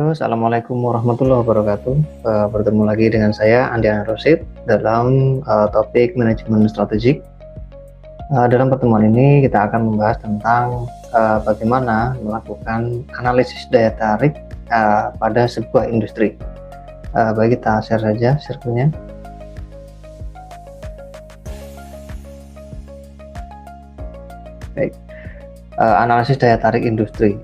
Halo, Assalamualaikum warahmatullahi wabarakatuh. Bertemu lagi dengan saya, Andiana Rosid, dalam topik manajemen strategik. Dalam pertemuan ini kita akan membahas tentang bagaimana melakukan analisis daya tarik pada sebuah industri. Baik, kita share saja circle-nya. Baik, analisis daya tarik industri.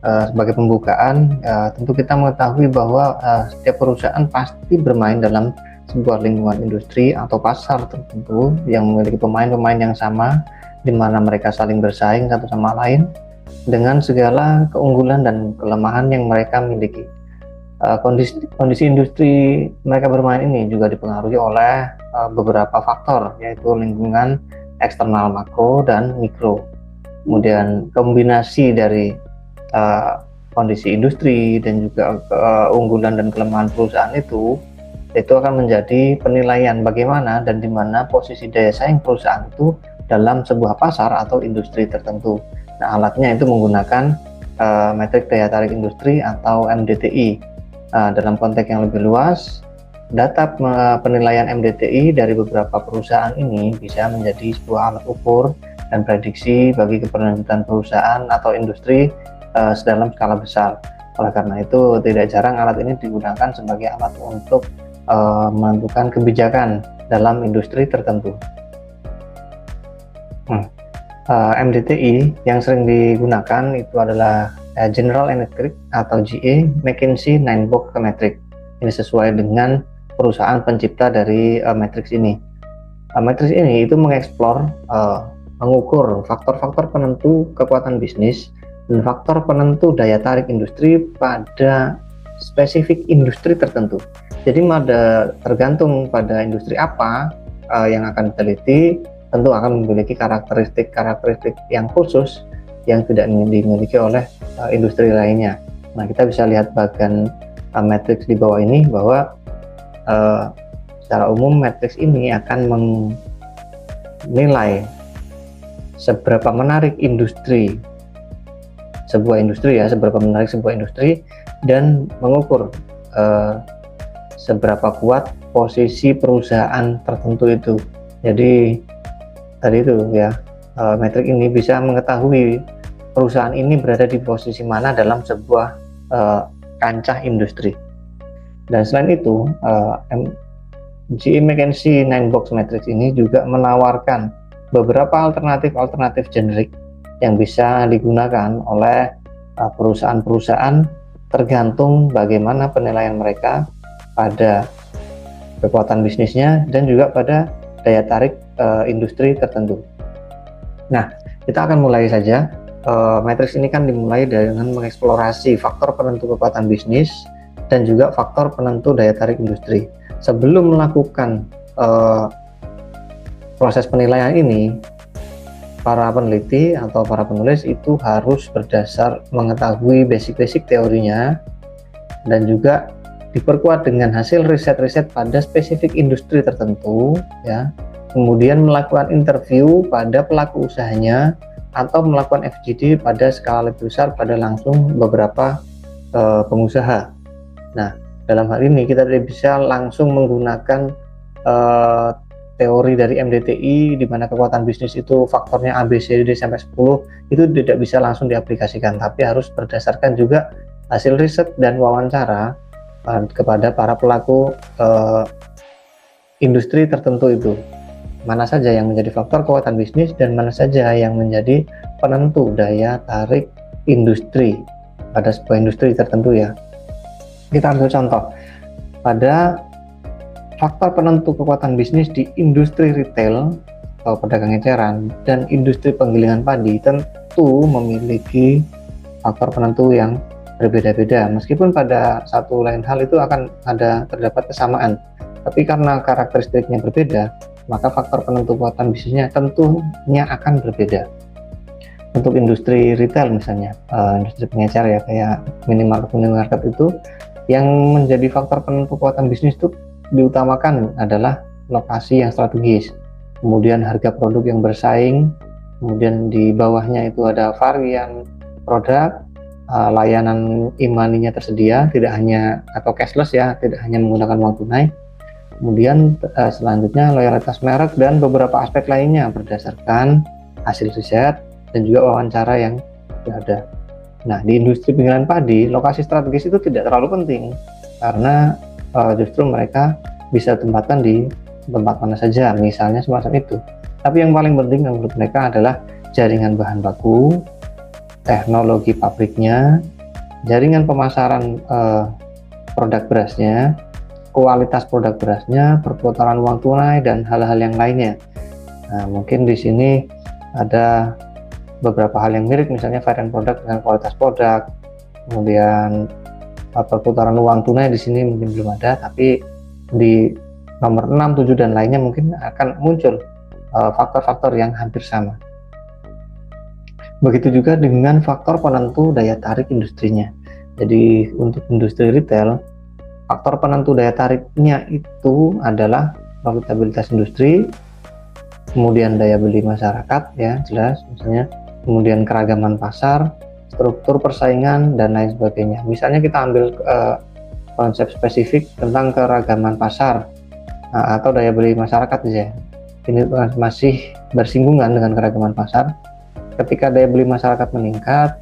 Sebagai pembukaan, tentu kita mengetahui bahwa setiap perusahaan pasti bermain dalam sebuah lingkungan industri atau pasar tertentu yang memiliki pemain-pemain yang sama, di mana mereka saling bersaing satu sama lain dengan segala keunggulan dan kelemahan yang mereka miliki. Kondisi industri mereka bermain ini juga dipengaruhi oleh beberapa faktor, yaitu lingkungan eksternal makro dan mikro. Kemudian kombinasi dari kondisi industri dan juga keunggulan dan kelemahan perusahaan itu akan menjadi penilaian bagaimana dan di mana posisi daya saing perusahaan itu dalam sebuah pasar atau industri tertentu. Nah, alatnya itu menggunakan metrik daya tarik industri atau MDTI. Dalam konteks yang lebih luas, data penilaian MDTI dari beberapa perusahaan ini bisa menjadi sebuah alat ukur dan prediksi bagi keberlanjutan perusahaan atau industri dalam skala besar. Oleh karena itu, tidak jarang alat ini digunakan sebagai alat untuk menentukan kebijakan dalam industri tertentu. MDTI yang sering digunakan itu adalah General Electric atau GE McKinsey 9-box metric. Ini sesuai dengan perusahaan pencipta dari matriks ini. Matriks ini itu mengeksplor, mengukur faktor-faktor penentu kekuatan bisnis dan faktor penentu daya tarik industri pada spesifik industri tertentu. Jadi tergantung pada industri apa yang akan diteliti, tentu akan memiliki karakteristik yang khusus yang tidak dimiliki oleh industri lainnya. Nah, kita bisa lihat bagian matriks di bawah ini bahwa secara umum matriks ini akan menilai seberapa menarik sebuah industri dan mengukur seberapa kuat posisi perusahaan tertentu itu. Jadi tadi itu ya, metrik ini bisa mengetahui perusahaan ini berada di posisi mana dalam sebuah kancah industri. Dan selain itu, GE McKinsey 9-box matrix ini juga menawarkan beberapa alternatif generik yang bisa digunakan oleh perusahaan-perusahaan tergantung bagaimana penilaian mereka pada kekuatan bisnisnya dan juga pada daya tarik industri tertentu. Nah, kita akan mulai saja. Matriks ini kan dimulai dengan mengeksplorasi faktor penentu kekuatan bisnis dan juga faktor penentu daya tarik industri. Sebelum melakukan proses penilaian ini, para peneliti atau para penulis itu harus berdasar mengetahui basic teorinya dan juga diperkuat dengan hasil riset-riset pada spesifik industri tertentu ya. Kemudian melakukan interview pada pelaku usahanya atau melakukan FGD pada skala lebih besar pada langsung beberapa pengusaha. Nah, dalam hal ini kita tidak bisa langsung menggunakan teori dari MDTI di mana kekuatan bisnis itu faktornya A, B, C, D sampai 10, itu tidak bisa langsung diaplikasikan, tapi harus berdasarkan juga hasil riset dan wawancara kepada para pelaku industri tertentu itu. Mana saja yang menjadi faktor kekuatan bisnis dan mana saja yang menjadi penentu daya tarik industri pada sebuah industri tertentu ya. Kita ambil contoh pada faktor penentu kekuatan bisnis di industri retail atau pedagang eceran dan industri penggilingan padi tentu memiliki faktor penentu yang berbeda-beda, meskipun pada satu lain hal itu akan terdapat kesamaan, tapi karena karakteristiknya berbeda, maka faktor penentu kekuatan bisnisnya tentunya akan berbeda. Untuk industri retail misalnya, industri pengecer ya, kayak minimarket itu, yang menjadi faktor penentu kekuatan bisnis itu diutamakan adalah lokasi yang strategis, kemudian harga produk yang bersaing, kemudian di bawahnya itu ada varian produk, layanan e-money-nya tersedia, tidak hanya atau cashless ya, tidak hanya menggunakan uang tunai. Kemudian selanjutnya loyalitas merek dan beberapa aspek lainnya berdasarkan hasil riset dan juga wawancara yang ada. Nah, di industri penggilingan padi, lokasi strategis itu tidak terlalu penting karena justru mereka bisa tempatkan di tempat mana saja, misalnya semacam itu. Tapi yang paling penting menurut mereka adalah jaringan bahan baku, teknologi pabriknya, jaringan pemasaran produk berasnya, kualitas produk berasnya, perputaran uang tunai, dan hal-hal yang lainnya. Nah, mungkin di sini ada beberapa hal yang mirip, misalnya varian produk dengan kualitas produk, kemudian perputaran uang tunai di sini mungkin belum ada, tapi di nomor 6, 7, dan lainnya mungkin akan muncul faktor-faktor yang hampir sama. Begitu juga dengan faktor penentu daya tarik industrinya. Jadi untuk industri retail, faktor penentu daya tariknya itu adalah profitabilitas industri, kemudian daya beli masyarakat ya jelas, misalnya, kemudian keragaman pasar, struktur persaingan, dan lain sebagainya. Misalnya kita ambil konsep spesifik tentang keragaman pasar atau daya beli masyarakat ya. Ini masih bersinggungan dengan keragaman pasar. Ketika daya beli masyarakat meningkat,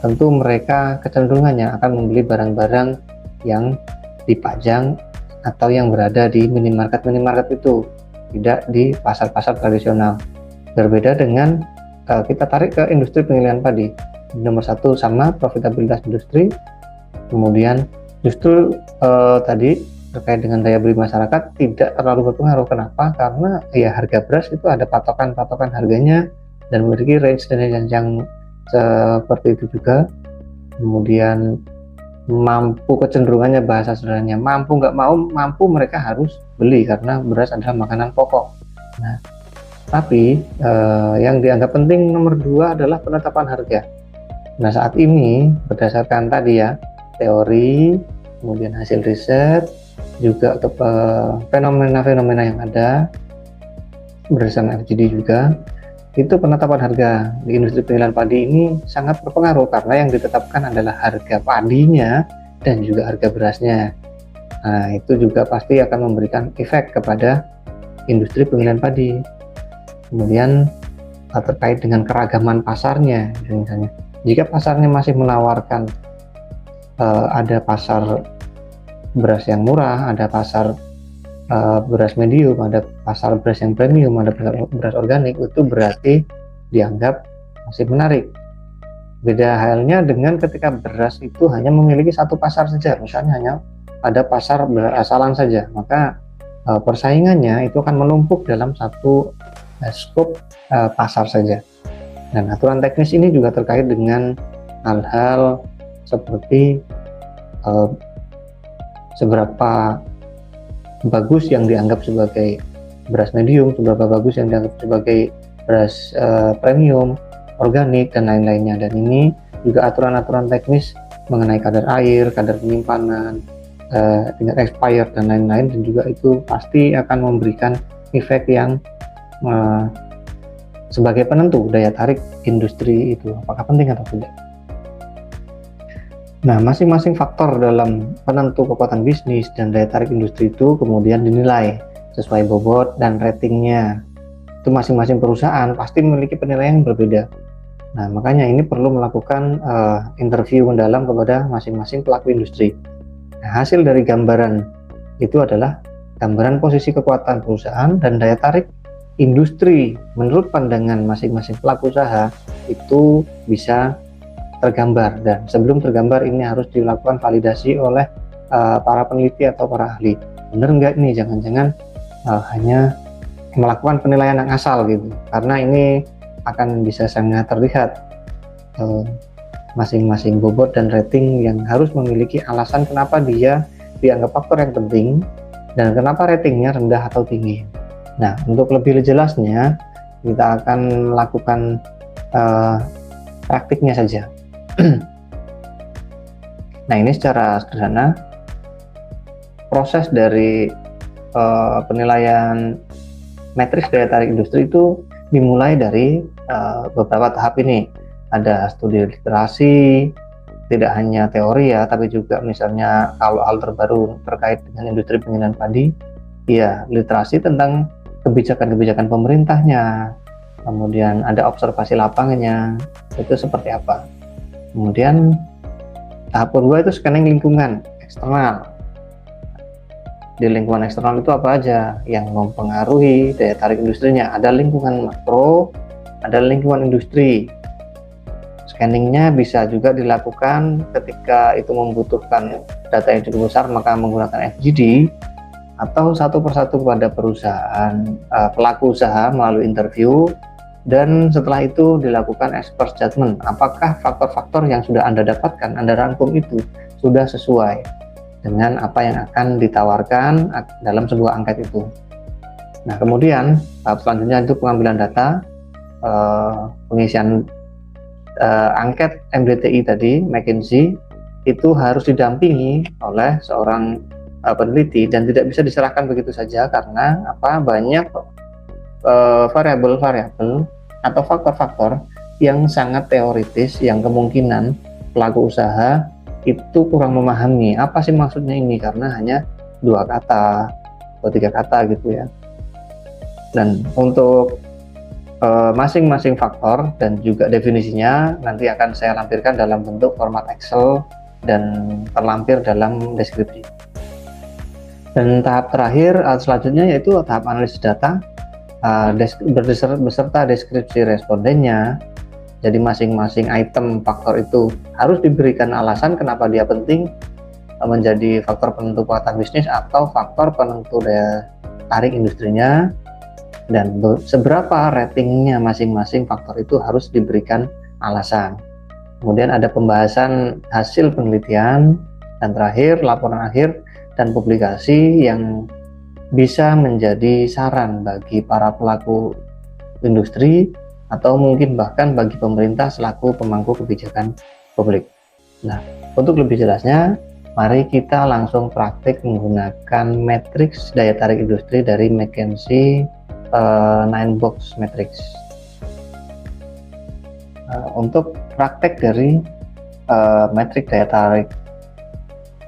tentu mereka kecenderungannya akan membeli barang-barang yang dipajang atau yang berada di minimarket itu, tidak di pasar-pasar tradisional. Berbeda dengan kita tarik ke industri penggilingan padi. Nomor 1 sama profitabilitas industri, kemudian justru tadi terkait dengan daya beli masyarakat tidak terlalu berpengaruh. Kenapa? Karena ya harga beras itu ada patokan harganya dan memiliki range yang seperti itu juga. Kemudian mampu, kecenderungannya bahasa sederhananya, mampu nggak mau mampu, mereka harus beli karena beras adalah makanan pokok. Nah, tapi yang dianggap penting nomor 2 adalah penetapan harga. Nah, saat ini berdasarkan tadi ya teori, kemudian hasil riset, juga fenomena-fenomena yang ada berdasarkan FGD juga, itu penetapan harga di industri penggilingan padi ini sangat berpengaruh karena yang ditetapkan adalah harga padinya dan juga harga berasnya. Nah, itu juga pasti akan memberikan efek kepada industri penggilingan padi. Kemudian terkait dengan keragaman pasarnya, misalnya jika pasarnya masih menawarkan ada pasar beras yang murah, ada pasar beras medium, ada pasar beras yang premium, ada beras organik, itu berarti dianggap masih menarik. Beda halnya dengan ketika beras itu hanya memiliki satu pasar saja, misalnya hanya ada pasar beras asalan saja, maka persaingannya itu akan menumpuk dalam satu skop pasar saja. Dan aturan teknis ini juga terkait dengan hal-hal seperti seberapa bagus yang dianggap sebagai beras medium, seberapa bagus yang dianggap sebagai beras premium, organik, dan lain-lainnya. Dan ini juga aturan-aturan teknis mengenai kadar air, kadar penyimpanan, tingkat expired, dan lain-lain, dan juga itu pasti akan memberikan efek yang sebagai penentu daya tarik industri itu apakah penting atau tidak. Nah, masing-masing faktor dalam penentu kekuatan bisnis dan daya tarik industri itu kemudian dinilai sesuai bobot dan ratingnya. Itu masing-masing perusahaan pasti memiliki penilaian yang berbeda. Nah, makanya ini perlu melakukan interview mendalam kepada masing-masing pelaku industri. Nah, hasil dari gambaran itu adalah gambaran posisi kekuatan perusahaan dan daya tarik industri menurut pandangan masing-masing pelaku usaha itu bisa tergambar, dan sebelum tergambar ini harus dilakukan validasi oleh para peneliti atau para ahli. Benar nggak ini, jangan-jangan hanya melakukan penilaian yang asal gitu, karena ini akan bisa sangat terlihat masing-masing bobot dan rating yang harus memiliki alasan kenapa dia dianggap faktor yang penting dan kenapa ratingnya rendah atau tinggi. Nah, untuk lebih jelasnya kita akan melakukan praktiknya saja. Nah, ini secara sederhana proses dari penilaian matriks daya tarik industri itu dimulai dari beberapa tahap ini. ada studi literasi, tidak hanya teori ya, tapi juga misalnya kalau hal terbaru terkait dengan industri penggilingan padi, ya literasi tentang kebijakan-kebijakan pemerintahnya, kemudian ada observasi lapangannya, itu seperti apa. Kemudian tahap kedua itu scanning lingkungan eksternal. Di lingkungan eksternal itu apa aja yang mempengaruhi daya tarik industrinya? Ada lingkungan makro, ada lingkungan industri. Scanningnya bisa juga dilakukan ketika itu membutuhkan data yang cukup besar, maka menggunakan FGD, atau satu persatu kepada perusahaan pelaku usaha melalui interview, dan setelah itu dilakukan expert judgment. Apakah faktor-faktor yang sudah Anda dapatkan, Anda rangkum itu sudah sesuai dengan apa yang akan ditawarkan dalam sebuah angket itu. Nah, kemudian tahap selanjutnya itu pengambilan data, pengisian angket MDTI tadi, McKinsey, itu harus didampingi oleh seorang peneliti dan tidak bisa diserahkan begitu saja karena banyak variabel-variabel atau faktor-faktor yang sangat teoritis yang kemungkinan pelaku usaha itu kurang memahami apa sih maksudnya ini, karena hanya 2 kata atau 3 kata gitu ya. Dan untuk masing-masing faktor dan juga definisinya nanti akan saya lampirkan dalam bentuk format Excel dan terlampir dalam deskripsi. Dan tahap terakhir selanjutnya yaitu tahap analisis data beserta deskripsi respondennya. Jadi masing-masing item faktor itu harus diberikan alasan kenapa dia penting menjadi faktor penentu kekuatan bisnis atau faktor penentu daya tarik industrinya, dan seberapa ratingnya masing-masing faktor itu harus diberikan alasan. Kemudian ada pembahasan hasil penelitian, dan terakhir laporan akhir dan publikasi yang bisa menjadi saran bagi para pelaku industri atau mungkin bahkan bagi pemerintah selaku pemangku kebijakan publik. Nah, untuk lebih jelasnya, mari kita langsung praktik menggunakan matriks daya tarik industri dari McKinsey 9-box matrix. Untuk praktek dari metrik daya tarik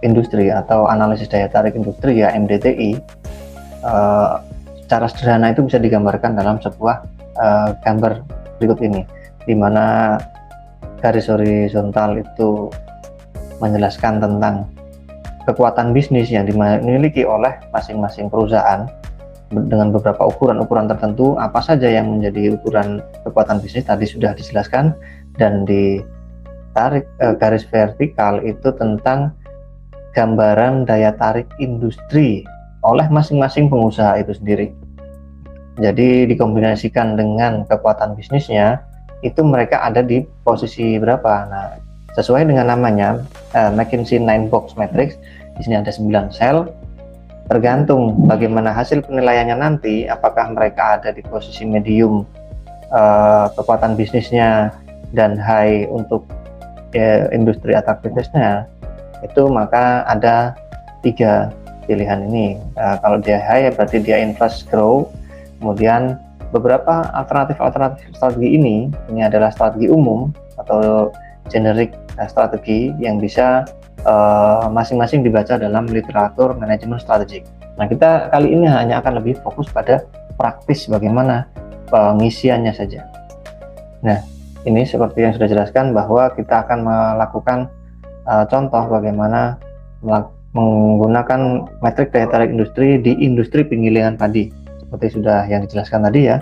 industri atau analisis daya tarik industri ya MDTI, secara sederhana itu bisa digambarkan dalam sebuah gambar berikut ini, di mana garis horizontal itu menjelaskan tentang kekuatan bisnis yang dimiliki oleh masing-masing perusahaan dengan beberapa ukuran tertentu. Apa saja yang menjadi ukuran kekuatan bisnis tadi sudah dijelaskan, dan di garis vertikal itu tentang gambaran daya tarik industri oleh masing-masing pengusaha itu sendiri. Jadi dikombinasikan dengan kekuatan bisnisnya, itu mereka ada di posisi berapa. Nah, sesuai dengan namanya McKinsey 9-box matrix, di sini ada 9 sel. Tergantung bagaimana hasil penilaiannya nanti, apakah mereka ada di posisi medium kekuatan bisnisnya dan high untuk industri atraktivitasnya, itu maka ada 3 pilihan ini. Kalau dia high berarti dia invest grow. Kemudian beberapa alternatif strategi ini adalah strategi umum atau generic strategi yang bisa masing-masing dibaca dalam literatur manajemen strategik. Nah, kita kali ini hanya akan lebih fokus pada praktis bagaimana pengisiannya saja. Nah, ini seperti yang sudah jelaskan bahwa kita akan melakukan contoh bagaimana menggunakan metrik daya tarik industri di industri penggilingan padi. Seperti sudah yang dijelaskan tadi ya,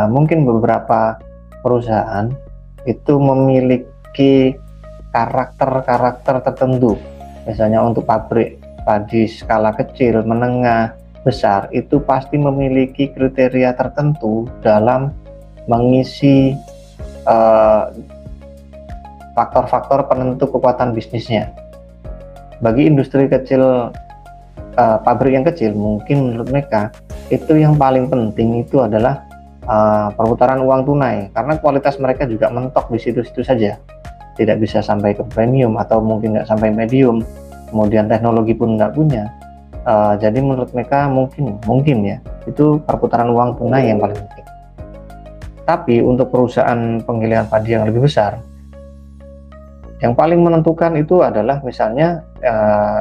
mungkin beberapa perusahaan itu memiliki karakter tertentu. Misalnya untuk pabrik padi skala kecil, menengah, besar, itu pasti memiliki kriteria tertentu dalam mengisi faktor-faktor penentu kekuatan bisnisnya. Bagi industri kecil, pabrik yang kecil, mungkin menurut mereka itu yang paling penting itu adalah perputaran uang tunai, karena kualitas mereka juga mentok di situ-situ saja, tidak bisa sampai ke premium atau mungkin nggak sampai medium, kemudian teknologi pun nggak punya. Jadi menurut mereka mungkin ya itu perputaran uang tunai yang paling penting. Tapi untuk perusahaan penggilingan padi yang lebih besar, yang paling menentukan itu adalah misalnya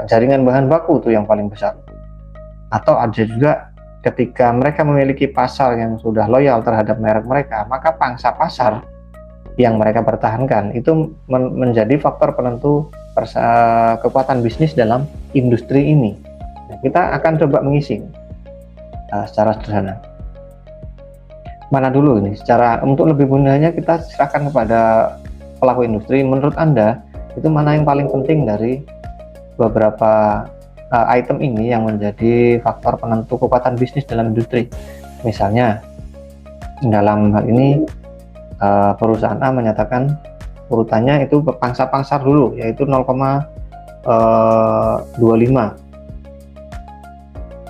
jaringan bahan baku itu yang paling besar. Atau ada juga ketika mereka memiliki pasar yang sudah loyal terhadap merek mereka, maka pangsa pasar yang mereka pertahankan itu menjadi faktor penentu kekuatan bisnis dalam industri ini. Nah, kita akan coba mengisi secara sederhana. Mana dulu ini? Secara untuk lebih mudahnya kita serahkan kepada pelaku industri. Menurut Anda itu mana yang paling penting dari beberapa item ini yang menjadi faktor penentu kekuatan bisnis dalam industri? Misalnya dalam hal ini perusahaan A menyatakan urutannya itu pangsa pasar dulu, yaitu 0,25.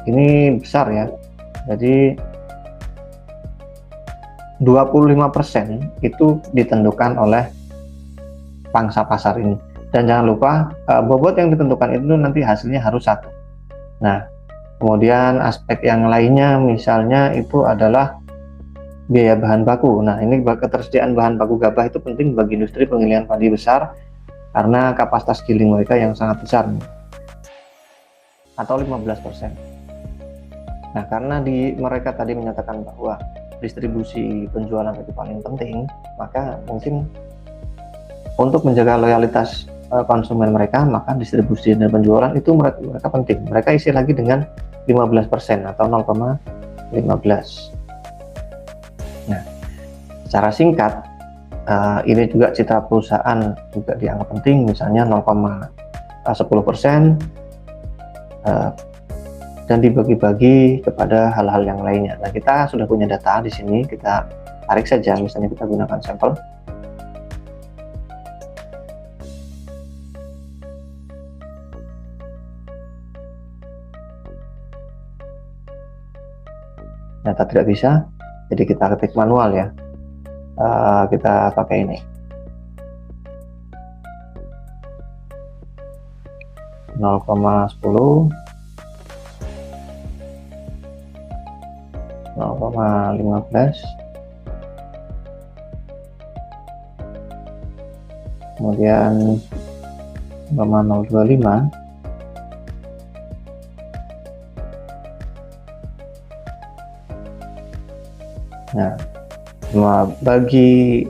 Ini besar ya, jadi 25% itu ditentukan oleh pangsa pasar ini. Dan jangan lupa bobot yang ditentukan itu nanti hasilnya harus satu. Nah, kemudian aspek yang lainnya misalnya itu adalah biaya bahan baku. Nah, ini ketersediaan bahan baku gabah itu penting bagi industri penggilingan padi besar karena kapasitas giling mereka yang sangat besar, atau 15%. Nah, karena mereka tadi menyatakan bahwa distribusi penjualan itu paling penting, maka mungkin untuk menjaga loyalitas konsumen mereka, maka distribusi dan penjualan itu mereka penting. Mereka isi lagi dengan 15% atau 0,15. Nah, secara singkat, ini juga citra perusahaan juga dianggap penting, misalnya 0,10%, dan dibagi-bagi kepada hal-hal yang lainnya. Nah, kita sudah punya data di sini, kita tarik saja, misalnya kita gunakan sampel. Ternyata tidak bisa, jadi kita ketik manual ya. Kita pakai ini 0,10, 0,15, kemudian 0,025, nah, bagi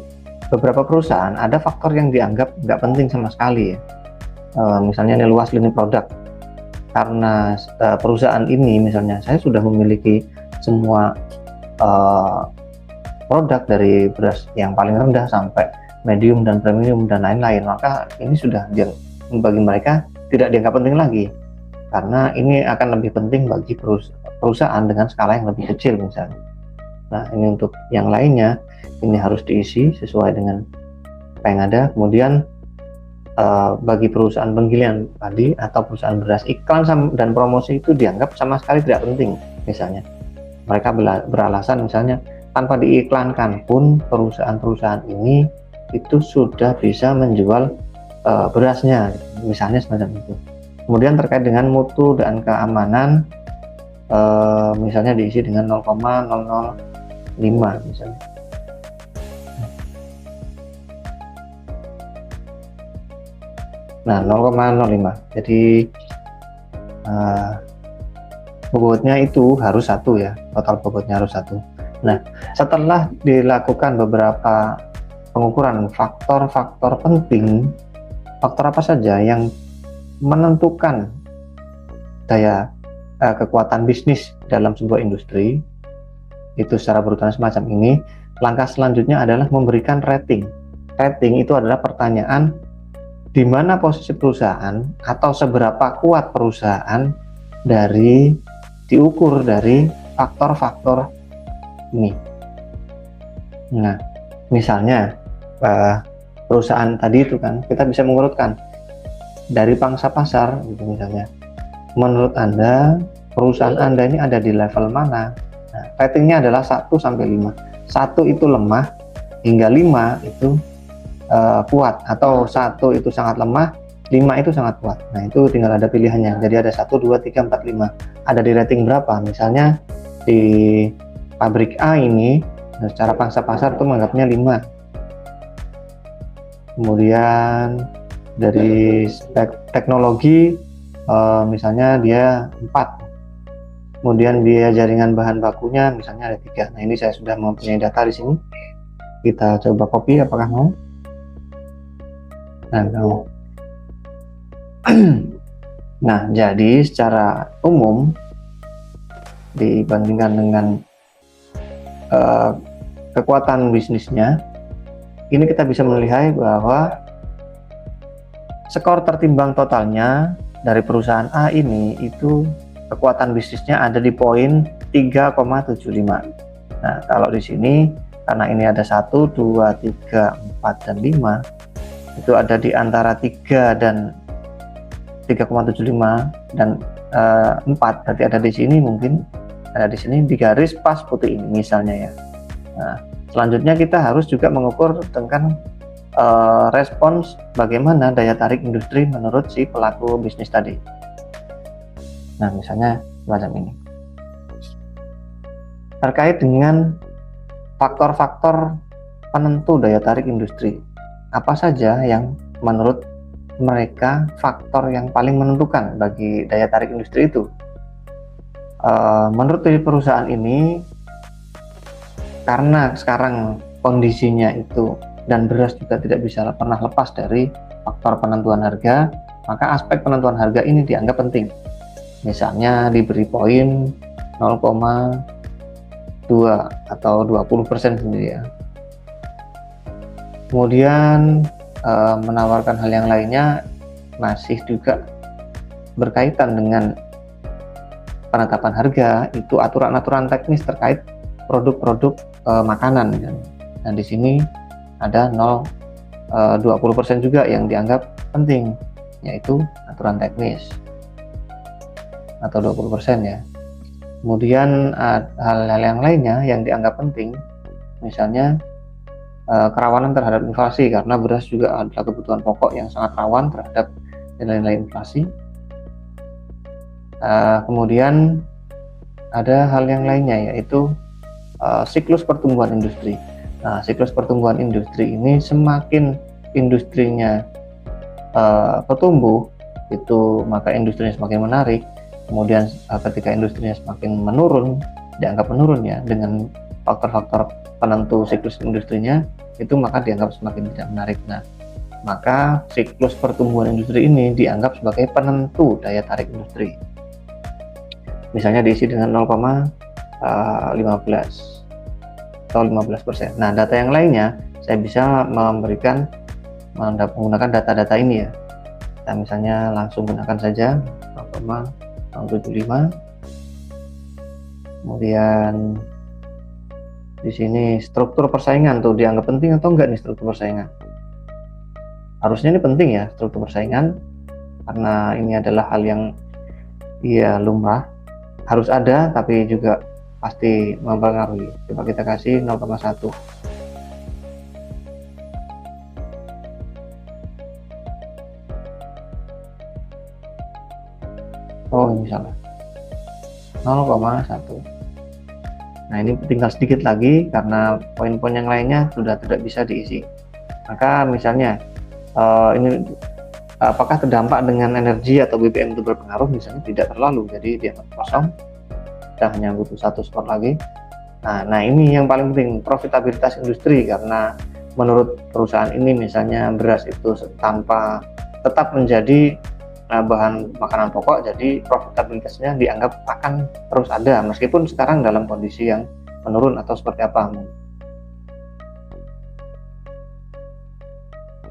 beberapa perusahaan ada faktor yang dianggap nggak penting sama sekali ya. Misalnya ini luas lini produk, karena perusahaan ini misalnya saya sudah memiliki semua produk dari beras yang paling rendah sampai medium dan premium dan lain-lain, maka ini sudah bagi mereka tidak dianggap penting lagi, karena ini akan lebih penting bagi perusahaan dengan skala yang lebih kecil misalnya. Nah, ini untuk yang lainnya ini harus diisi sesuai dengan apa yang ada. Kemudian bagi perusahaan penggilingan padi atau perusahaan beras, iklan dan promosi itu dianggap sama sekali tidak penting. Misalnya mereka beralasan misalnya tanpa diiklankan pun perusahaan-perusahaan ini itu sudah bisa menjual berasnya, misalnya semacam itu. Kemudian terkait dengan mutu dan keamanan, misalnya diisi dengan 0,005 misalnya. Nah, 0,05. Jadi bobotnya itu harus satu ya, total bobotnya harus satu. Nah, setelah dilakukan beberapa pengukuran faktor-faktor penting, faktor apa saja yang menentukan daya kekuatan bisnis dalam sebuah industri, itu secara berurutan semacam ini. Langkah selanjutnya adalah memberikan rating. Rating itu adalah pertanyaan di mana posisi perusahaan atau seberapa kuat perusahaan diukur dari faktor-faktor ini. Nah, misalnya perusahaan tadi itu kan kita bisa mengurutkan dari pangsa pasar gitu misalnya. Menurut Anda perusahaan Anda ini ada di level mana? Nah, ratingnya adalah 1 sampai 5. 1 itu lemah hingga 5 itu kuat, atau 1 itu sangat lemah, 5 itu sangat kuat. Nah, itu tinggal ada pilihannya. Jadi ada 1, 2, 3, 4, 5. Ada di rating berapa? Misalnya di pabrik A ini secara pangsa pasar tuh menganggapnya 5. Kemudian dari spek teknologi misalnya dia 4. Kemudian biaya jaringan bahan bakunya misalnya ada 3. Nah, ini saya sudah mempunyai data di sini. Kita coba copy, apakah mau? Nah, mau. Nah, jadi secara umum dibandingkan dengan kekuatan bisnisnya, ini kita bisa melihat bahwa skor tertimbang totalnya dari perusahaan A ini itu kekuatan bisnisnya ada di poin 3,75. Nah, kalau di sini karena ini ada 1, 2, 3, 4, dan 5, itu ada di antara 3 dan 3,75 dan 4, berarti ada di sini, mungkin ada di sini di garis pas putih ini misalnya ya. Nah, selanjutnya kita harus juga mengukur dengan respons bagaimana daya tarik industri menurut si pelaku bisnis tadi. Nah, misalnya semacam ini. Terkait dengan faktor-faktor penentu daya tarik industri, apa saja yang menurut mereka faktor yang paling menentukan bagi daya tarik industri itu? Menurut perusahaan ini, karena sekarang kondisinya itu dan beras juga tidak bisa pernah lepas dari faktor penentuan harga, maka aspek penentuan harga ini dianggap penting. Misalnya diberi poin 0,2 atau 20% sendiri ya. Kemudian menawarkan hal yang lainnya masih juga berkaitan dengan penetapan harga, itu aturan-aturan teknis terkait produk-produk makanan. Dan di sini ada 20% juga yang dianggap penting, yaitu aturan teknis atau 20% ya. Kemudian hal-hal yang lainnya yang dianggap penting, misalnya kerawanan terhadap inflasi, karena beras juga adalah kebutuhan pokok yang sangat rawan terhadap nilai-nilai inflasi. Kemudian ada hal yang lainnya, yaitu siklus pertumbuhan industri. Nah, siklus pertumbuhan industri ini semakin industrinya bertumbuh, itu maka industrinya semakin menarik. Kemudian ketika industrinya semakin menurun, dianggap menurun ya, dengan faktor-faktor penentu siklus industrinya, itu maka dianggap semakin tidak menarik. Nah, maka siklus pertumbuhan industri ini dianggap sebagai penentu daya tarik industri. Misalnya diisi dengan 0,15 atau 15%. Nah, data yang lainnya saya bisa menggunakan data-data ini ya. Kita misalnya langsung gunakan saja 0,075. Kemudian di sini struktur persaingan tuh dianggap penting atau enggak nih struktur persaingan? Harusnya ini penting ya struktur persaingan, karena ini adalah hal yang ya lumrah, harus ada, tapi juga pasti mempengaruhi. Coba kita kasih 0,1. Oh, ini salah. 0,1. Nah, ini tinggal sedikit lagi karena poin-poin yang lainnya sudah tidak bisa diisi. Maka misalnya ini apakah terdampak dengan energi atau BBM itu berpengaruh? Misalnya tidak terlalu, jadi dia kosong. Kita hanya butuh 1 skor lagi. Nah, ini yang paling penting, profitabilitas industri, karena menurut perusahaan ini misalnya beras itu tanpa tetap menjadi bahan makanan pokok, jadi profitabilitasnya dianggap akan terus ada meskipun sekarang dalam kondisi yang menurun atau seperti apa.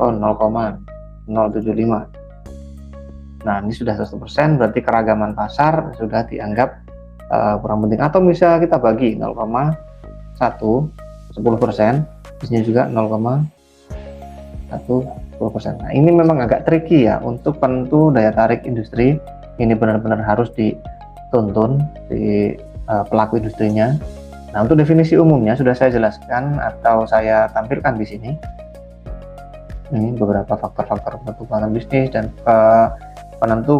Oh, 0,075. Nah, ini sudah 100%, berarti keragaman pasar sudah dianggap kurang penting. Atau bisa kita bagi 0,1 10%, di sini juga 0,1 10%. Nah, ini memang agak tricky ya untuk penentu daya tarik industri. Ini benar-benar harus dituntun di pelaku industrinya. Nah, untuk definisi umumnya sudah saya jelaskan atau saya tampilkan di sini. Ini beberapa faktor-faktor pertumbuhan bisnis dan penentu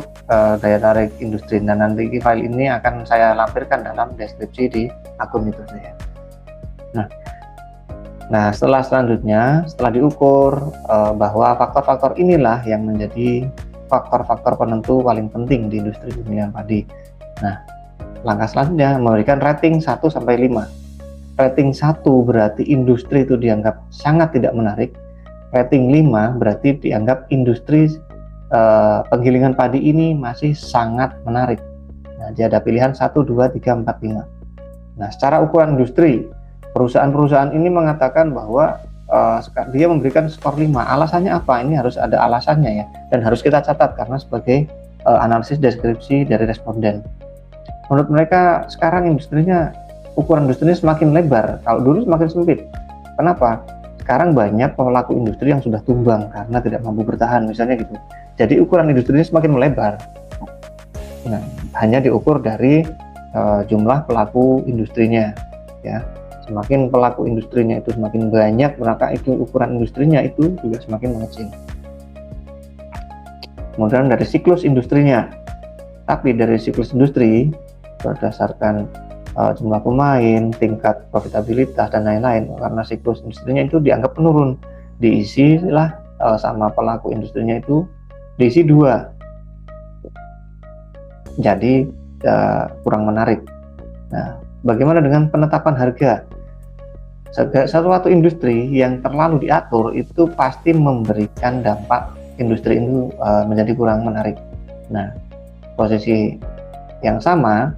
daya tarik industri, dan nanti file ini akan saya lampirkan dalam deskripsi di akun itu saya. Nah, Nah, setelah diukur bahwa faktor-faktor inilah yang menjadi faktor-faktor penentu paling penting di industri pemilihan padi. Nah, langkah selanjutnya memberikan rating 1 sampai 5. Rating 1 berarti industri itu dianggap sangat tidak menarik. Rating 5 berarti dianggap industri penggilingan padi ini masih sangat menarik. Nah, dia ada pilihan 1, 2, 3, 4, 5. Nah, secara ukuran industri, perusahaan-perusahaan ini mengatakan bahwa dia memberikan skor 5. Alasannya apa? Ini harus ada alasannya ya, dan harus kita catat karena sebagai analisis deskripsi dari responden. Menurut mereka sekarang ukuran industrinya semakin lebar, kalau dulu semakin sempit. Kenapa? Sekarang banyak pelaku industri yang sudah tumbang karena tidak mampu bertahan, misalnya gitu. Jadi ukuran industrinya semakin melebar. Nah, hanya diukur dari jumlah pelaku industrinya, ya. Semakin pelaku industrinya itu semakin banyak, maka itu ukuran industrinya itu juga semakin mengecil. Kemudian dari siklus industrinya, tapi dari siklus industri berdasarkan jumlah pemain, tingkat profitabilitas dan lain-lain, karena siklus industrinya itu dianggap menurun, diisilah sama pelaku industrinya itu diisi 2, jadi kurang menarik. Nah, bagaimana dengan penetapan harga? Suatu industri yang terlalu diatur itu pasti memberikan dampak industri itu menjadi kurang menarik. Nah, posisi yang sama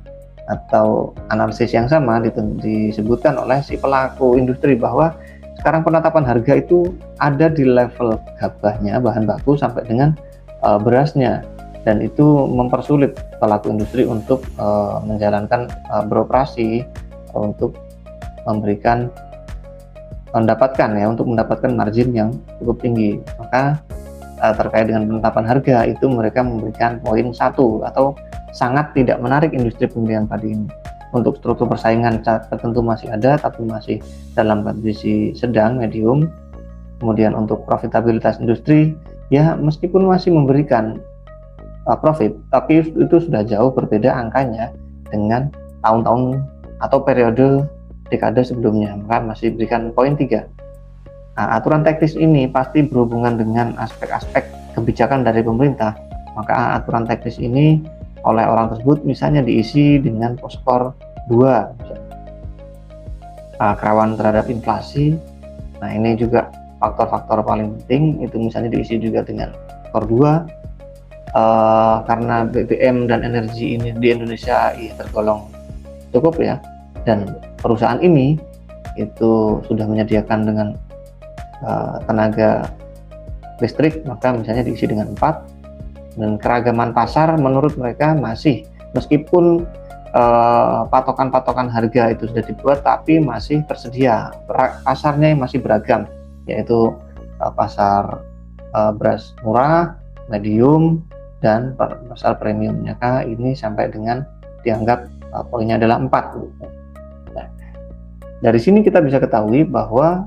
atau analisis yang sama disebutkan oleh si pelaku industri bahwa sekarang penetapan harga itu ada di level gabahnya, bahan baku, sampai dengan berasnya, dan itu mempersulit pelaku industri untuk menjalankan beroperasi untuk mendapatkan margin yang cukup tinggi. Maka terkait dengan penetapan harga itu mereka memberikan poin 1 atau sangat tidak menarik industri pemilihan padi ini. Untuk struktur persaingan tertentu masih ada, tapi masih dalam kondisi sedang, medium. Kemudian untuk profitabilitas industri, ya meskipun masih memberikan profit, tapi itu sudah jauh berbeda angkanya dengan tahun-tahun atau periode dekade sebelumnya, maka masih diberikan poin 3. Nah, aturan teknis ini pasti berhubungan dengan aspek-aspek kebijakan dari pemerintah, maka aturan teknis ini oleh orang tersebut misalnya diisi dengan skor 2, kerawan terhadap inflasi. Nah, ini juga faktor-faktor paling penting, itu misalnya diisi juga dengan skor 2. Karena BBM dan energi ini di Indonesia tergolong cukup ya, dan perusahaan ini itu sudah menyediakan dengan tenaga listrik, maka misalnya diisi dengan 4. Dan keragaman pasar menurut mereka masih, meskipun patokan-patokan harga itu sudah dibuat, tapi masih tersedia, pasarnya masih beragam, yaitu pasar beras murah, medium, dan pasar premium. Maka ini sampai dengan dianggap poinnya adalah 4. Nah, dari sini kita bisa ketahui bahwa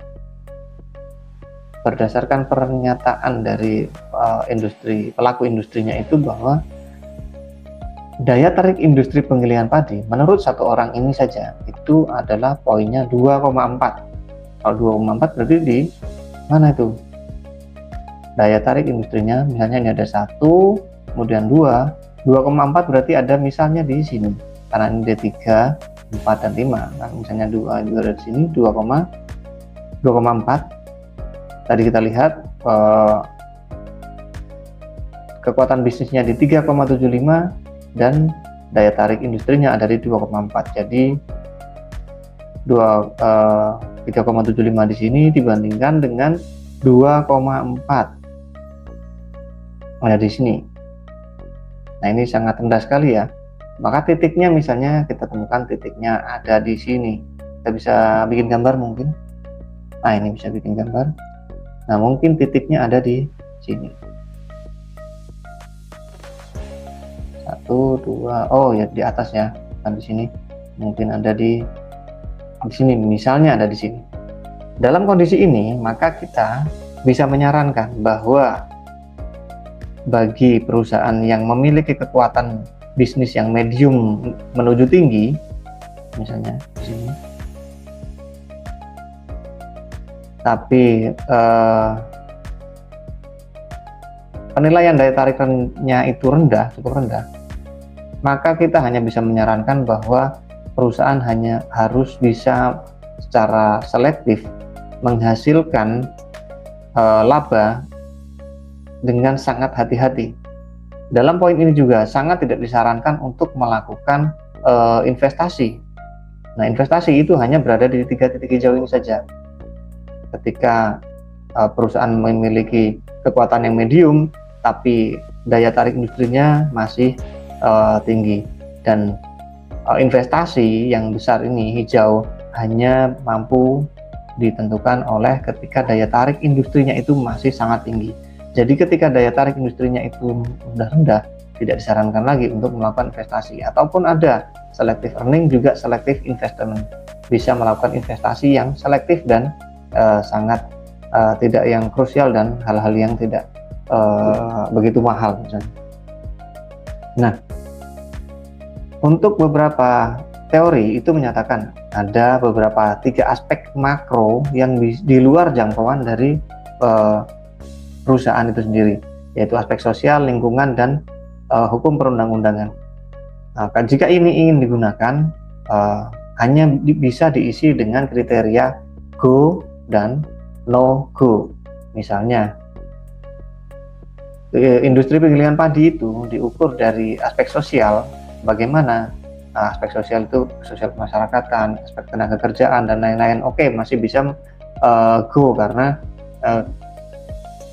berdasarkan pernyataan dari pelaku industrinya itu, bahwa daya tarik industri penggilingan padi menurut satu orang ini saja itu adalah poinnya 2,4. Kalau 2,4 berarti di mana itu daya tarik industrinya? Misalnya ini ada 1, kemudian 2,4 berarti ada misalnya di sini, karena ini ada 3, 4, dan 5. Nah, misalnya 2 juga ada di sini, 2,4. Tadi kita lihat kekuatan bisnisnya di 3,75 dan daya tarik industrinya ada di 2,4. Jadi 3,75 di sini dibandingkan dengan 2,4 ada di sini. Nah, ini sangat rendah sekali ya. Maka titiknya, misalnya kita temukan titiknya ada di sini. Kita bisa bikin gambar mungkin. Nah, ini bisa bikin gambar. Nah, mungkin titiknya ada di sini. 1, 2, oh ya di atas ya, bukan di sini. Mungkin ada di sini, misalnya ada di sini. Dalam kondisi ini, maka kita bisa menyarankan bahwa bagi perusahaan yang memiliki kekuatan bisnis yang medium menuju tinggi, misalnya di sini, tapi penilaian daya tariknya itu rendah, cukup rendah, maka kita hanya bisa menyarankan bahwa perusahaan hanya harus bisa secara selektif menghasilkan laba dengan sangat hati-hati. Dalam poin ini juga sangat tidak disarankan untuk melakukan investasi. Nah, investasi itu hanya berada di 3 titik hijau ini saja. Ketika perusahaan memiliki kekuatan yang medium, tapi daya tarik industrinya masih tinggi, dan investasi yang besar ini hijau hanya mampu ditentukan oleh ketika daya tarik industrinya itu masih sangat tinggi. Jadi ketika daya tarik industrinya itu rendah, tidak disarankan lagi untuk melakukan investasi, ataupun ada selective earning juga selective investment, bisa melakukan investasi yang selektif dan sangat tidak yang krusial dan hal-hal yang tidak begitu mahal misalnya. Nah, untuk beberapa teori itu menyatakan ada beberapa 3 aspek makro yang di luar jangkauan dari perusahaan itu sendiri, yaitu aspek sosial, lingkungan, dan hukum perundang-undangan. Nah, jika ini ingin digunakan, hanya bisa diisi dengan kriteria go dan no go. Misalnya, industri penggilingan padi itu diukur dari aspek sosial, bagaimana aspek sosial itu, sosial kemasyarakatan, aspek tenaga kerjaan, dan lain-lain. Oke, masih bisa go karena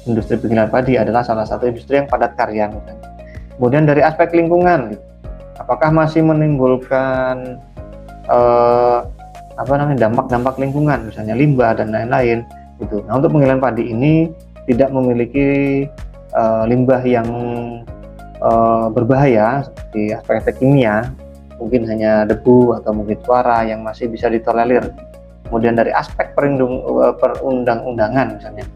industri penggilingan padi adalah salah satu industri yang padat karya. Kemudian dari aspek lingkungan, apakah masih menimbulkan dampak-dampak lingkungan, misalnya limbah dan lain-lain gitu. Nah, untuk penggilingan padi ini tidak memiliki limbah yang berbahaya seperti aspek kimia, mungkin hanya debu atau mungkin suara yang masih bisa ditolerir. Kemudian dari aspek perundang-undangan misalnya,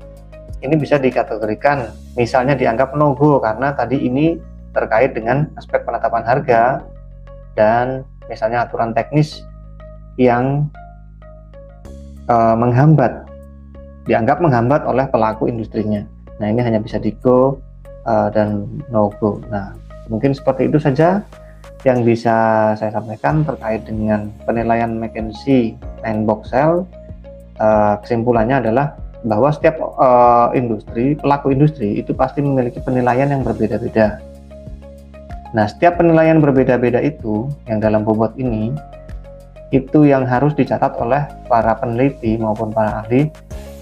ini bisa dikategorikan misalnya dianggap no-go karena tadi ini terkait dengan aspek penetapan harga dan misalnya aturan teknis yang dianggap menghambat oleh pelaku industrinya. Nah, ini hanya bisa di go dan no go. Nah, mungkin seperti itu saja yang bisa saya sampaikan terkait dengan penilaian McKinsey & Boxell. Kesimpulannya adalah bahwa setiap pelaku industri itu pasti memiliki penilaian yang berbeda-beda. Nah, setiap penilaian berbeda-beda itu yang dalam bobot ini itu yang harus dicatat oleh para peneliti maupun para ahli.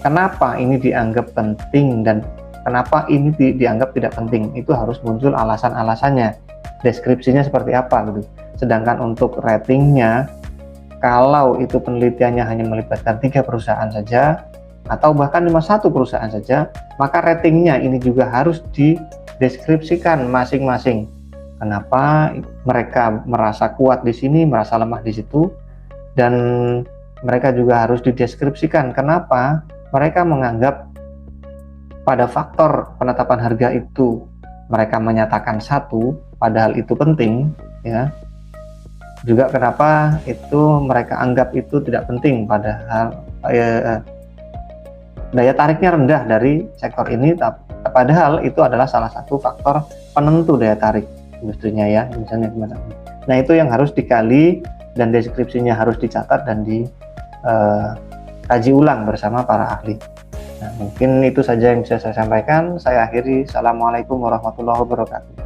Kenapa ini dianggap penting dan kenapa ini dianggap tidak penting, itu harus muncul alasan-alasannya, deskripsinya seperti apa gitu. Sedangkan untuk ratingnya, kalau itu penelitiannya hanya melibatkan 3 perusahaan saja atau bahkan cuma 1 perusahaan saja, maka ratingnya ini juga harus dideskripsikan masing-masing. Kenapa mereka merasa kuat di sini, merasa lemah di situ, dan mereka juga harus dideskripsikan kenapa mereka menganggap pada faktor penetapan harga itu mereka menyatakan 1, padahal itu penting, ya. Juga kenapa itu mereka anggap itu tidak penting, padahal daya tariknya rendah dari sektor ini, padahal itu adalah salah satu faktor penentu daya tarik industrinya, ya, misalnya. Nah, itu yang harus dikali dan deskripsinya harus dicatat dan dikaji ulang bersama para ahli. Nah, mungkin itu saja yang bisa saya sampaikan. Saya akhiri. Assalamualaikum warahmatullahi wabarakatuh.